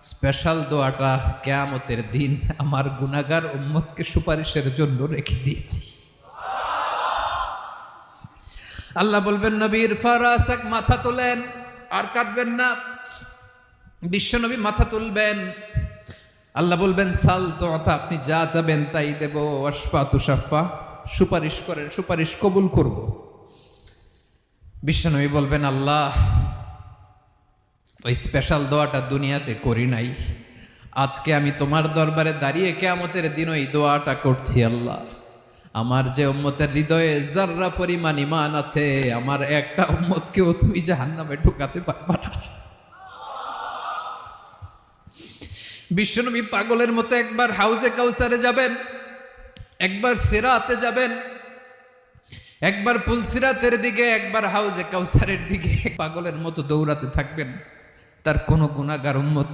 Special দোয়াটা কিয়ামতের দিন আমার গুনাহগার উম্মতকে সুপারিশের জন্য রেখে দিয়েছি। আল্লাহ বলবেন, নবীর ফারাসাক, মাথা তোলেন, আর কাটবেন না। বিশ্বনবী মাথা তুলবেন। আল্লাহ বলবেন, সাল তোতা, আপনি যা চাবেন তাই দেব। ওয়াশফা তুশাফা, সুপারিশ করেন, সুপারিশ কবুল করব। বিশ্বনবী বলবেন, আল্লাহ ওই স্পেশাল দোয়াটা দুনিয়াতে করি নাই, আজকে আমি তোমার দরবারে দাঁড়িয়ে কিয়ামতের দিন ওই দোয়াটা করছি। আল্লাহ, আমার যে উম্মতের হৃদয়ে যাররা পরিমাণ ঈমান আছে, আমার একটা উম্মতকেও তুই জাহান্নামে ঢুকাতে পারবা না। বিশ্বনবী পাগলের মতো একবার হাউজে কাউসারে যাবেন, একবার সিরাতে যাবেন, একবার পুলসিরাতের দিকে, একবার হাউজে কাউসারের দিকে, পাগলের মতো দৌড়াতে থাকবেন। তার কোনো গুনাহগার উম্মত